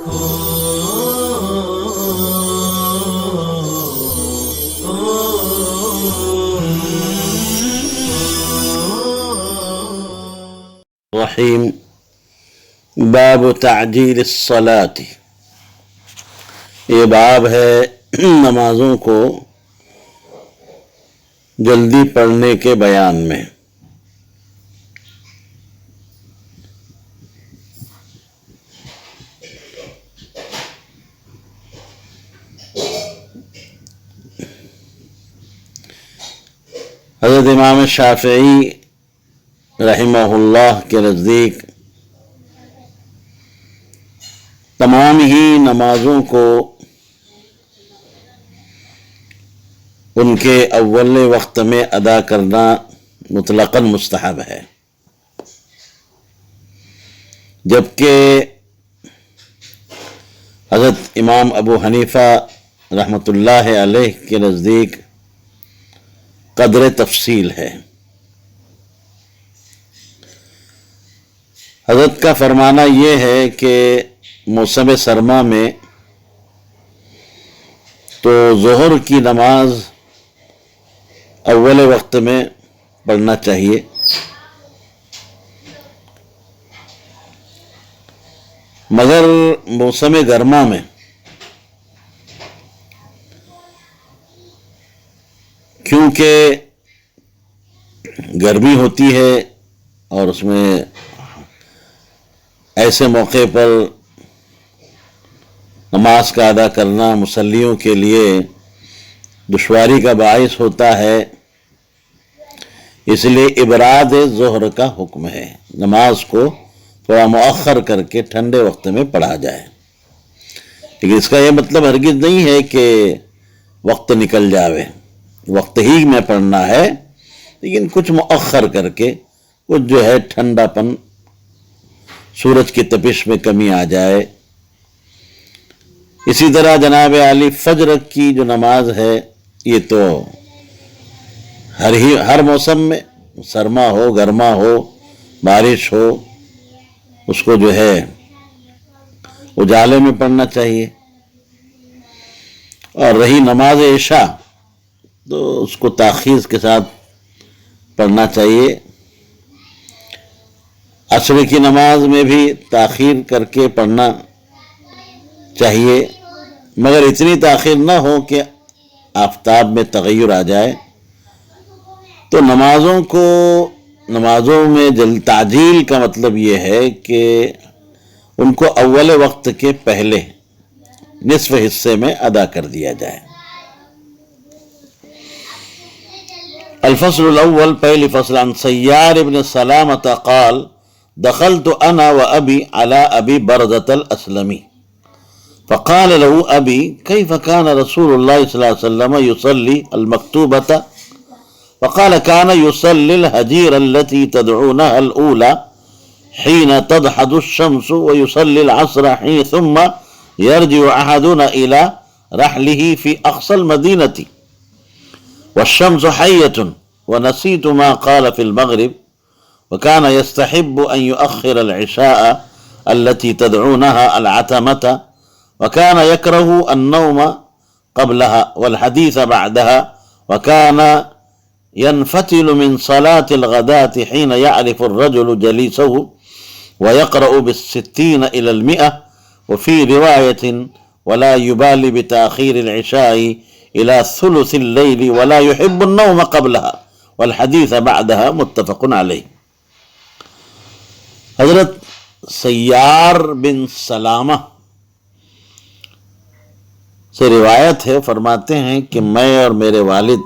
رحیم باب تعجیل الصلاۃ، یہ باب ہے نمازوں کو جلدی پڑھنے کے بیان میں۔ حضرت امام شافعی رحمہ اللہ کے نزدیک تمام ہی نمازوں کو ان کے اول وقت میں ادا کرنا مطلقاً مستحب ہے، جبکہ حضرت امام ابو حنیفہ رحمۃ اللہ علیہ کے نزدیک قدر تفصیل ہے۔ حضرت کا فرمانا یہ ہے کہ موسم سرما میں تو ظہر کی نماز اول وقت میں پڑھنا چاہیے، مگر موسم گرما میں کیونکہ گرمی ہوتی ہے اور اس میں ایسے موقع پر نماز کا ادا کرنا مصلیوں کے لیے دشواری کا باعث ہوتا ہے، اس لیے ابراد ظہر کا حکم ہے، نماز کو تھوڑا مؤخر کر کے ٹھنڈے وقت میں پڑھا جائے۔ لیکن اس کا یہ مطلب ہرگز نہیں ہے کہ وقت نکل جاوے، وقت ہی میں پڑھنا ہے، لیکن کچھ مؤخر کر کے کچھ جو ہے ٹھنڈا پن، سورج کی تپش میں کمی آ جائے۔ اسی طرح جناب عالی فجر کی جو نماز ہے یہ تو ہر موسم میں، سرما ہو گرما ہو بارش ہو، اس کو جو ہے اجالے میں پڑھنا چاہیے۔ اور رہی نماز عشاء تو اس کو تاخیر کے ساتھ پڑھنا چاہیے۔ عصر کی نماز میں بھی تاخیر کر کے پڑھنا چاہیے، مگر اتنی تاخیر نہ ہو کہ آفتاب میں تغیر آ جائے۔ تو نمازوں میں تعجیل کا مطلب یہ ہے کہ ان کو اول وقت کے پہلے نصف حصے میں ادا کر دیا جائے۔ الفصل الاول، پہلی فصل، عن سیار ابن سلامۃ قال دخلت انا وابی على ابی برزۃ الاسلمی فقال له ابی كيف كان رسول الله صلی اللہ علیہ وسلم يصلي المكتوبة؟ فقال كان يصلي الهجير التي تدعونها الأولى حين تضحض الشمس ويصلي العصر حين ثم يرجع أحدنا إلى رحله في أقصى المدينة والشمس حية ونسيت ما قال في المغرب وكان يستحب أن يؤخر العشاء التي تدعونها العتمة وكان يكره النوم قبلها والحديث بعدها وكان ينفتل من صلاة الغداة حين يعرف الرجل جليسه ويقرأ بالستين إلى المئة وفي رواية ولا يبالي بتأخير العشاء إلى ثلث الليل ولا يحب النوم قبلها والحديث بعدها متفق عليه۔ حضرت سیار بن سلامہ سے روایت ہے، فرماتے ہیں کہ میں اور میرے والد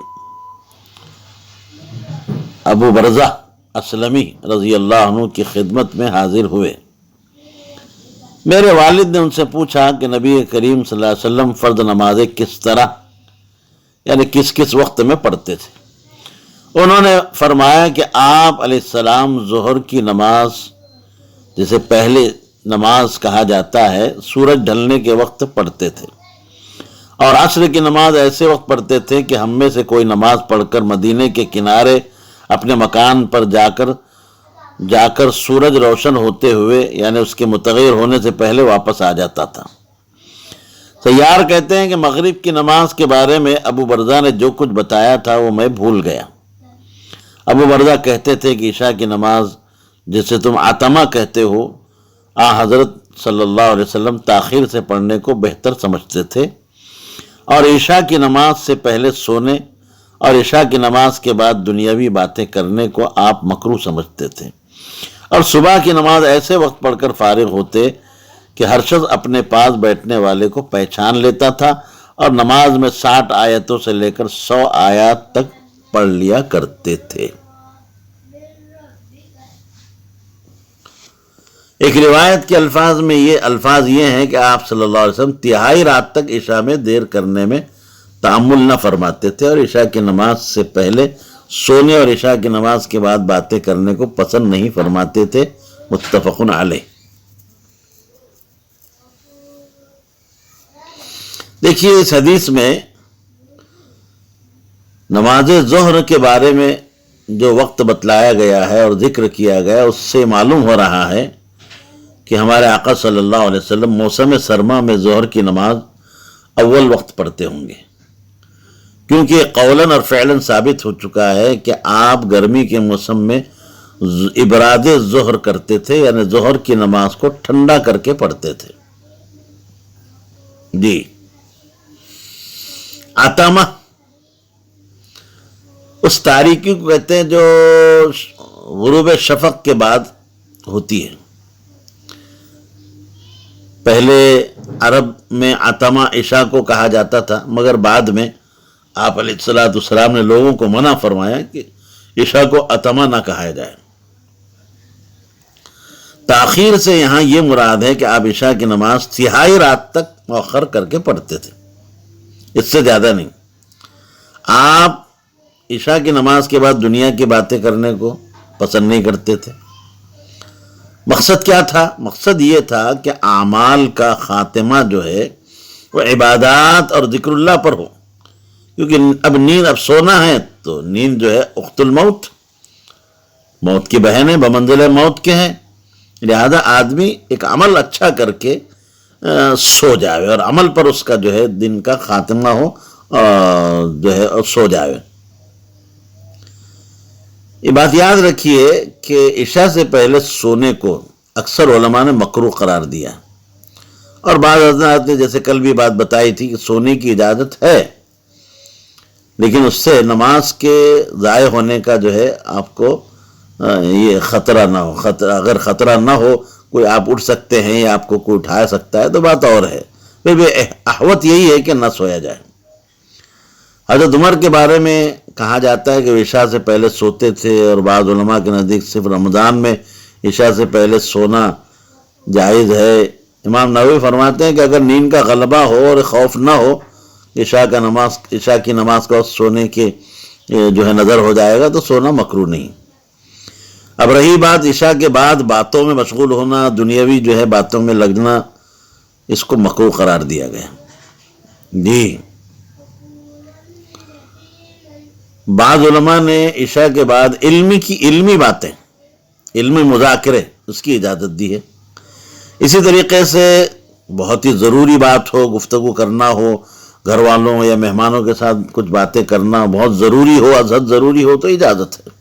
ابو برزہ اسلمی رضی اللہ عنہ کی خدمت میں حاضر ہوئے۔ میرے والد نے ان سے پوچھا کہ نبی کریم صلی اللہ علیہ وسلم فرض نمازیں کس طرح، یعنی کس کس وقت میں پڑھتے تھے۔ انہوں نے فرمایا کہ آپ علیہ السلام ظہر کی نماز، جسے پہلے نماز کہا جاتا ہے، سورج ڈھلنے کے وقت پڑھتے تھے، اور عصر کی نماز ایسے وقت پڑھتے تھے کہ ہم میں سے کوئی نماز پڑھ کر مدینے کے کنارے اپنے مکان پر جا کر جا کر سورج روشن ہوتے ہوئے یعنی اس کے متغیر ہونے سے پہلے واپس آ جاتا تھا۔ سیار کہتے ہیں کہ مغرب کی نماز کے بارے میں ابو بردہ نے جو کچھ بتایا تھا وہ میں بھول گیا۔ ابو بردہ کہتے تھے کہ عشاء کی نماز جسے تم عتمہ کہتے ہو حضرت صلی اللہ علیہ وسلم تاخیر سے پڑھنے کو بہتر سمجھتے تھے، اور عشاء کی نماز سے پہلے سونے اور عشاء کی نماز کے بعد دنیاوی باتیں کرنے کو آپ مکروہ سمجھتے تھے، اور صبح کی نماز ایسے وقت پڑھ کر فارغ ہوتے کہ ہر شخص اپنے پاس بیٹھنے والے کو پہچان لیتا تھا، اور نماز میں 60 آیتوں سے لے کر 100 آیات تک پڑھ لیا کرتے تھے۔ ایک روایت کے الفاظ یہ ہیں کہ آپ صلی اللہ علیہ وسلم تہائی رات تک عشاء میں دیر کرنے میں تأمل نہ فرماتے تھے، اور عشاء کی نماز سے پہلے سونے اور عشاء کی نماز کے بعد باتیں کرنے کو پسند نہیں فرماتے تھے۔ متفق علیہ۔ دیکھیے اس حدیث میں نماز ظہر کے بارے میں جو وقت بتلایا گیا ہے اور ذکر کیا گیا اس سے معلوم ہو رہا ہے کہ ہمارے آقا صلی اللہ علیہ وسلم موسم سرما میں ظہر کی نماز اول وقت پڑھتے ہوں گے، کیونکہ قولاً اور فعلاً ثابت ہو چکا ہے کہ آپ گرمی کے موسم میں ابراد ظہر کرتے تھے، یعنی ظہر کی نماز کو ٹھنڈا کر کے پڑھتے تھے۔ جی، عتمہ اس تاریکی کو کہتے ہیں جو غروب شفق کے بعد ہوتی ہے۔ پہلے عرب میں عتمہ عشاء کو کہا جاتا تھا، مگر بعد میں آپ علیہ الصلوۃ والسلام نے لوگوں کو منع فرمایا کہ عشاء کو عتمہ نہ کہا جائے۔ تاخیر سے یہاں یہ مراد ہے کہ آپ عشاء کی نماز تہائی رات تک مؤخر کر کے پڑھتے تھے، اس سے زیادہ نہیں۔ آپ عشاء کی نماز کے بعد دنیا کی باتیں کرنے کو پسند نہیں کرتے تھے۔ مقصد کیا تھا؟ مقصد یہ تھا کہ اعمال کا خاتمہ جو ہے وہ عبادات اور ذکر اللہ پر ہو، کیونکہ اب نیند، اب سونا ہے تو نیند جو ہے اخت الموت، موت کی بہن ہے، بمنزل موت کے ہیں، لہذا آدمی ایک عمل اچھا کر کے سو جاوے اور عمل پر اس کا جو ہے دن کا خاتمہ ہو جو ہے اور سو جاوے۔ یہ بات یاد رکھیے کہ عشاء سے پہلے سونے کو اکثر علماء نے مکروہ قرار دیا، اور بعض حضرات نے جیسے کل بھی بات بتائی تھی کہ سونے کی اجازت ہے، لیکن اس سے نماز کے ضائع ہونے کا جو ہے آپ کو یہ خطرہ نہ ہو۔ اگر خطرہ نہ ہو، کوئی آپ اٹھ سکتے ہیں یا آپ کو کوئی اٹھا سکتا ہے تو بات اور ہے، پھر بھی احوط یہی ہے کہ نہ سویا جائے۔ حضرت عمر کے بارے میں کہا جاتا ہے کہ وہ عشاء سے پہلے سوتے تھے، اور بعض علماء کے نزدیک صرف رمضان میں عشاء سے پہلے سونا جائز ہے۔ امام نووی فرماتے ہیں کہ اگر نیند کا غلبہ ہو اور خوف نہ ہو عشاء کی نماز کا سونے کے جو ہے نظر ہو جائے گا تو سونا مکروہ نہیں۔ اب رہی بات عشاء کے بعد باتوں میں مشغول ہونا، دنیاوی جو ہے باتوں میں لگنا، اس کو مکروہ قرار دیا گیا۔ جی، بعض علماء نے عشاء کے بعد علمی باتیں، علمی مذاکرے، اس کی اجازت دی ہے۔ اسی طریقے سے بہت ہی ضروری بات ہو، گفتگو کرنا ہو، گھر والوں یا مہمانوں کے ساتھ کچھ باتیں کرنا بہت ضروری ہو، ازحد ضروری ہو تو اجازت ہے۔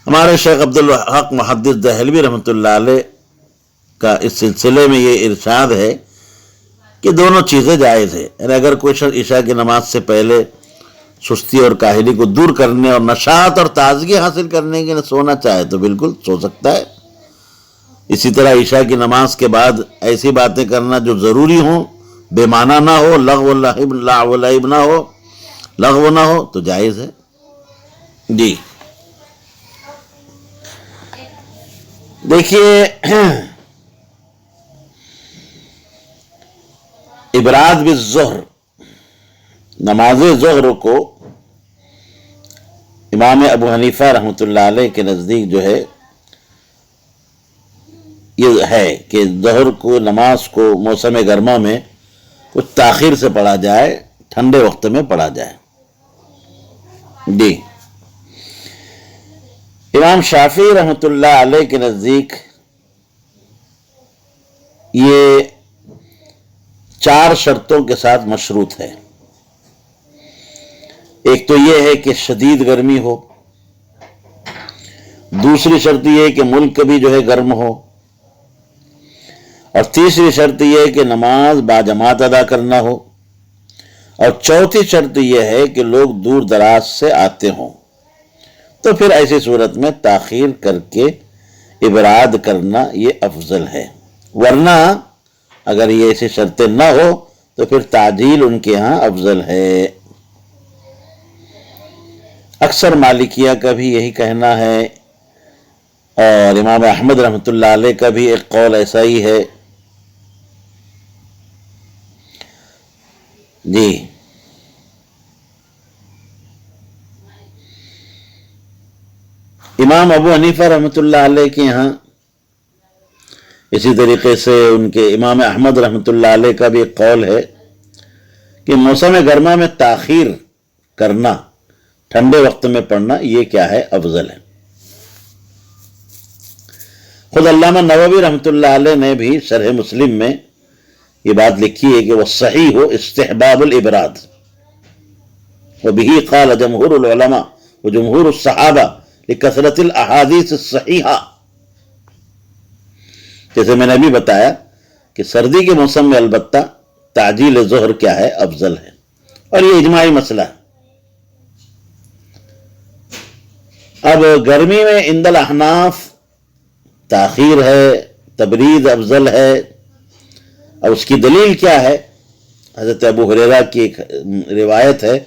ہمارے شیخ عبدالحق محدث دہلوی رحمۃ اللہ علیہ کا اس سلسلے میں یہ ارشاد ہے کہ دونوں چیزیں جائز ہے، یعنی اگر کوئی شخص عشاء کی نماز سے پہلے سستی اور کاہلی کو دور کرنے اور نشاط اور تازگی حاصل کرنے کے لیے سونا چاہے تو بالکل سو سکتا ہے۔ اسی طرح عشاء کی نماز کے بعد ایسی باتیں کرنا جو ضروری ہوں، بے معنی نہ ہو، لغو لعب نہ ہو تو جائز ہے۔ جی، دیکھیے ابراد بالظہر، نماز ظہر کو امام ابو حنیفہ رحمۃ اللہ علیہ کے نزدیک جو ہے یہ ہے کہ ظہر کو نماز کو موسم گرما میں کچھ تاخیر سے پڑھا جائے، ٹھنڈے وقت میں پڑھا جائے۔ جی، امام شافعی رحمۃ اللہ علیہ کے نزدیک یہ 4 شرطوں کے ساتھ مشروط ہے۔ ایک تو یہ ہے کہ شدید گرمی ہو، دوسری شرط یہ ہے کہ ملک بھی جو ہے گرم ہو، اور تیسری شرط یہ ہے کہ نماز باجماعت ادا کرنا ہو، اور چوتھی شرط یہ ہے کہ لوگ دور دراز سے آتے ہوں۔ تو پھر ایسی صورت میں تاخیر کر کے ابراد کرنا یہ افضل ہے، ورنہ اگر یہ ایسی شرطیں نہ ہو تو پھر تعجیل ان کے ہاں افضل ہے۔ اکثر مالکیہ کا بھی یہی کہنا ہے، اور امام احمد رحمۃ اللہ علیہ کا بھی ایک قول ایسا ہی ہے۔ جی امام ابو حنیفہ رحمۃ اللہ علیہ کے یہاں اسی طریقے سے ان کے امام احمد رحمۃ اللہ علیہ کا بھی ایک قول ہے کہ موسم گرما میں تاخیر کرنا، ٹھنڈے وقت میں پڑھنا، یہ کیا ہے، افضل ہے۔ خود علامہ نووی رحمۃ اللہ علیہ نے بھی شرح مسلم میں یہ بات لکھی ہے کہ وہ صحیح استحباب الابراد، وبہ قال جمہور العلماء وجمہور الصحابہ لکثرت الاحادیث الصحیحہ۔ جیسے میں نے ابھی بتایا کہ سردی کے موسم میں البتہ تعجیل ظہر کیا ہے، افضل ہے، اور یہ اجماعی مسئلہ ہے۔ اب گرمی میں عند الاحناف تاخیر ہے، تبرید افضل ہے، اور اس کی دلیل کیا ہے؟ حضرت ابو ہریرہ کی ایک روایت ہے،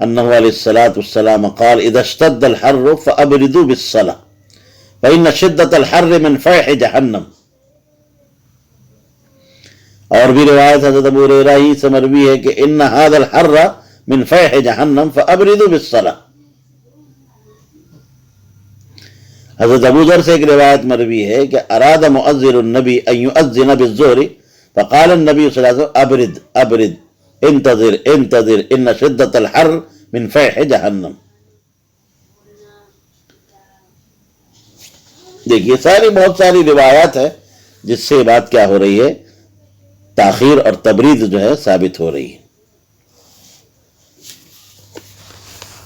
انہ علیہ الصلاۃ والسلام قال اذا اشتد الحر فابردوا بالصلاۃ فان شدۃ الحر من فیح جہنم۔ اور بھی روایت حضرت ابو ہریرہ ہی سے مروی ہے کہ ان هذا الحر من فیح جہنم فابردوا بالصلاۃ۔ حضرت ابو ذر سے ایک روایت مروی ہے کہ اراد مؤذن النبی ان یؤذن بالظہر فقال النبی صلی اللہ علیہ وسلم ابرد ابرد انتظر انتظر ان شدت الحر من فیح جہنم۔ دیکھیے بہت ساری روایات ہے جس سے یہ بات کیا ہو رہی ہے، تاخیر اور تبرید جو ہے ثابت ہو رہی ہے۔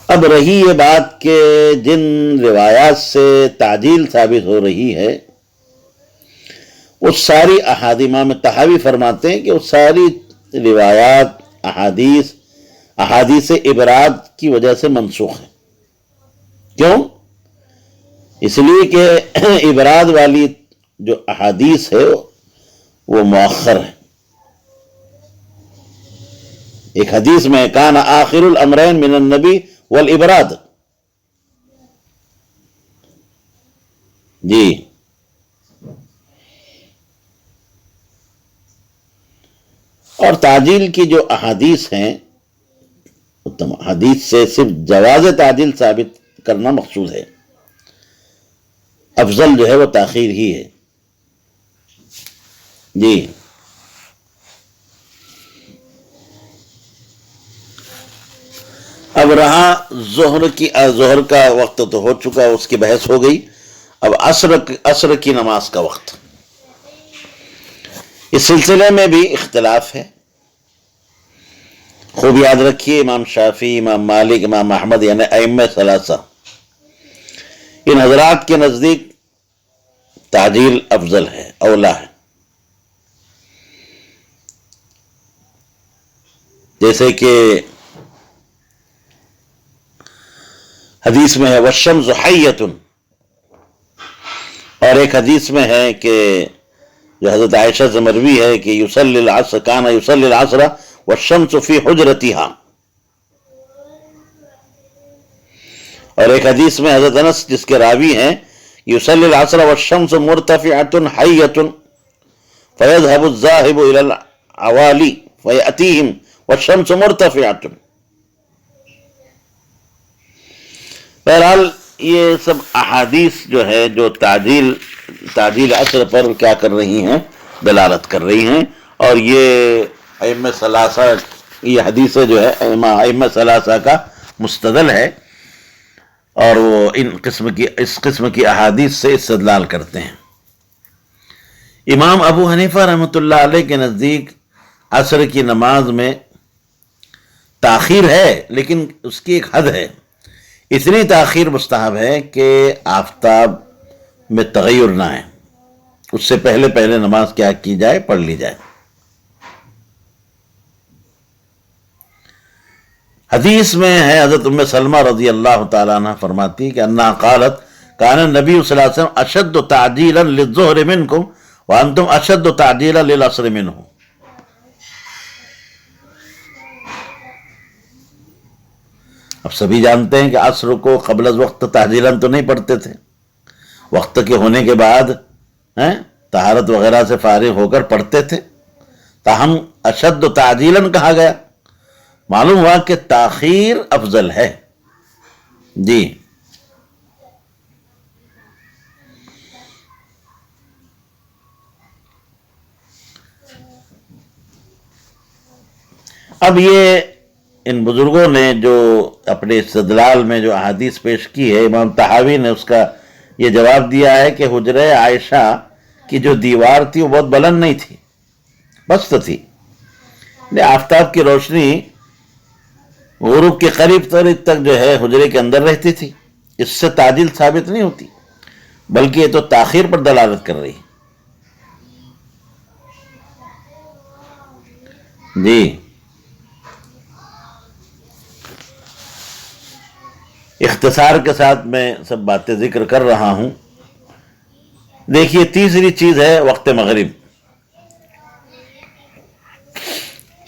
اب رہی یہ بات کہ جن روایات سے تعجیل ثابت ہو رہی ہے وہ ساری احادیث، امام طحاوی فرماتے ہیں کہ وہ ساری روایات احادیث ابراد کی وجہ سے منسوخ ہیں۔ کیوں؟ اس لیے کہ ابراد والی جو احادیث ہے وہ مؤخر ہے۔ ایک حدیث میں کان آخر الامرین من النبی والابراد، جی اور تعجیل کی جو احادیث ہیں، حدیث سے صرف جواز تعجیل ثابت کرنا مقصود ہے، افضل جو ہے وہ تاخیر ہی ہے۔ جی اب رہا ظہر کا وقت تو ہو چکا، اس کی بحث ہو گئی۔ اب عصر کی نماز کا وقت، اس سلسلے میں بھی اختلاف ہے۔ خوب یاد رکھیے، امام شافعی، امام مالک، امام احمد یعنی ائمہ ثلاثہ، ان حضرات کے نزدیک تعجیل افضل ہے، اولا ہے۔ جیسے کہ حدیث میں ہے والشمس حیۃ، اور ایک حدیث میں ہے کہ جو حضرت عائشہ سے مروی ہے کہ یصلی العصر کان یصلی العصر والشمس فی حجرتها، اور ایک حدیث میں حضرت انس جس کے راوی ہیں یصلی العصر والشمس مرتفعۃ حیۃ فیذهب الذاهب الى العوالی فیأتیہم والشمس مرتفعۃ۔ بہرحال یہ سب احادیث جو ہے جو تعجیل عصر پر کیا کر رہی ہیں، دلالت کر رہی ہیں، اور یہ ائمہ ثلاثہ، یہ حدیث جو ہے ائمہ ثلاثہ کا مستدل ہے۔ اور وہ اس قسم کی احادیث سے استدلال کرتے ہیں۔ امام ابو حنیفہ رحمۃ اللہ علیہ کے نزدیک عصر کی نماز میں تاخیر ہے، لیکن اس کی ایک حد ہے۔ اتنی تاخیر مستحب ہے کہ آفتاب میں تغیر نہ آئے، اس سے پہلے پہلے نماز کیا کی جائے، پڑھ لی جائے۔ حدیث میں ہے، حضرت ام سلمہ رضی اللہ تعالیٰ عنہ فرماتی کہ انہا قالت کان النبی صلی اللہ علیہ وسلم اشد تعجیلا للظہر منکم وانتم اشد تعجیلا للعصر منہ۔ اب سبھی جانتے ہیں کہ عصر کو قبل از وقت تعجیلاً تو نہیں پڑھتے تھے، وقت کے ہونے کے بعد طہارت وغیرہ سے فارغ ہو کر پڑھتے تھے، تاہم اشد تعجیلاً کہا گیا، معلوم ہوا کہ تاخیر افضل ہے۔ جی، اب یہ ان بزرگوں نے جو اپنے استدلال میں جو احادیث پیش کی ہے، امام طحاوی نے اس کا یہ جواب دیا ہے کہ حجرہ عائشہ کی جو دیوار تھی وہ بہت بلند نہیں تھی، پست تھی، آفتاب کی روشنی غروب کے قریب تک جو ہے حجرے کے اندر رہتی تھی، اس سے تعجیل ثابت نہیں ہوتی، بلکہ یہ تو تاخیر پر دلالت کر رہی ہے۔ جی، اختصار کے ساتھ میں سب باتیں ذکر کر رہا ہوں۔ دیکھیے، تیسری چیز ہے وقت مغرب۔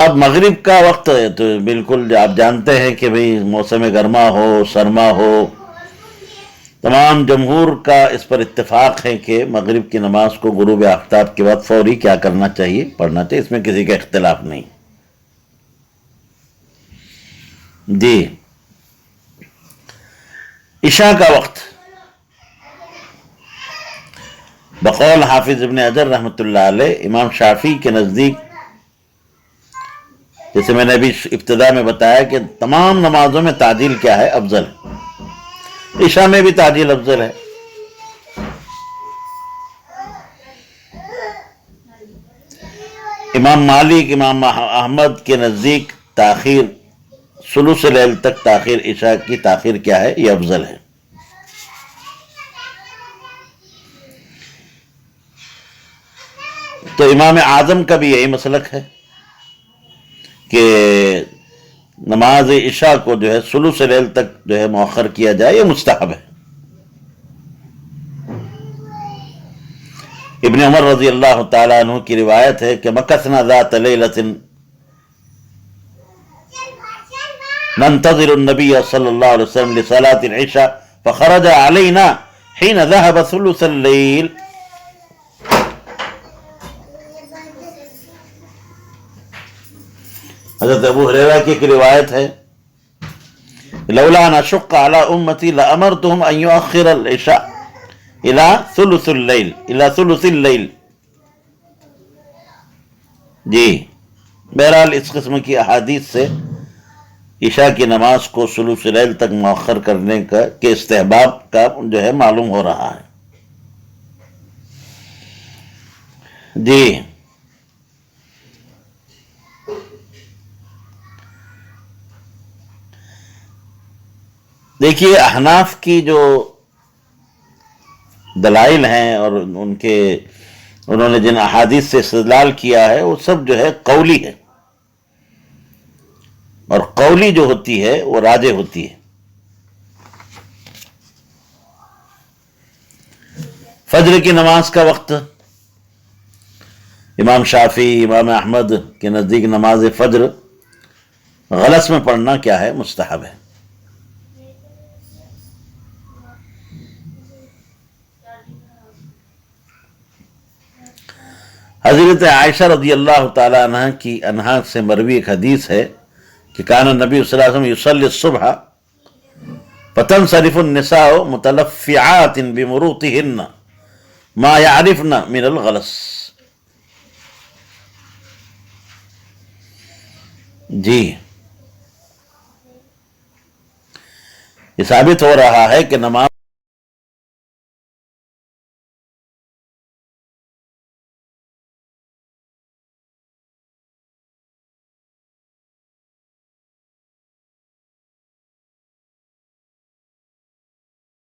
اب مغرب کا وقت تو بالکل آپ جانتے ہیں کہ بھئی موسم گرما ہو سرما ہو، تمام جمہور کا اس پر اتفاق ہے کہ مغرب کی نماز کو غروب آفتاب کے بعد فوری کیا کرنا چاہیے، پڑھنا چاہیے، اس میں کسی کا اختلاف نہیں۔ جی، عشاء کا وقت بقول حافظ ابن حجر رحمۃ اللہ علیہ، امام شافعی کے نزدیک، جیسے میں نے ابھی ابتدا میں بتایا کہ تمام نمازوں میں تعجیل کیا ہے، افضل ہے، عشاء میں بھی تعجیل افضل ہے۔ امام مالک، امام احمد کے نزدیک تاخیر ثلث لیل تک تاخیر، عشاء کی تاخیر کیا ہے، یہ افضل ہے۔ تو امام اعظم کا بھی یہی مسلک ہے کہ نماز عشاء کو جو ہے ثلث لیل تک جو ہے مؤخر کیا جائے، یہ مستحب ہے۔ ابن عمر رضی اللہ تعالیٰ عنہ کی روایت ہے کہ مکثنا ذات لیلۃ ننتظر النبی صلی اللہ علیہ وسلم لصلاة العشاء فخرج علینا حین ذهب ثلث اللیل۔ حضرت ابو ہریرہ کی ایک روایت ہے، لولا ان اشق علی امتی لامرتهم ان یؤخر العشاء الى ثلث اللیل۔ جی، بہرحال اس قسم کی احادیث سے عشاء کی نماز کو ثلث لیل تک مؤخر کرنے کے استحباب کا جو ہے معلوم ہو رہا ہے۔ جی، دیکھیے، احناف کی جو دلائل ہیں اور انہوں نے جن احادیث سے استدلال کیا ہے وہ سب جو ہے قولی ہے، اور قولی جو ہوتی ہے وہ راجح ہوتی ہے۔ فجر کی نماز کا وقت امام شافعی، امام احمد کے نزدیک نماز فجر غلس میں پڑھنا کیا ہے، مستحب ہے۔ حضرت عائشہ رضی اللہ تعالی عنہا سے مروی ایک حدیث ہے کہ کان النبی صلی اللہ علیہ وسلم یصلی الصبح فتنصرف النساء متلفعات بمروطهن ما يعرفن من الغلس۔ جی، ثابت ہو رہا ہے کہ نماز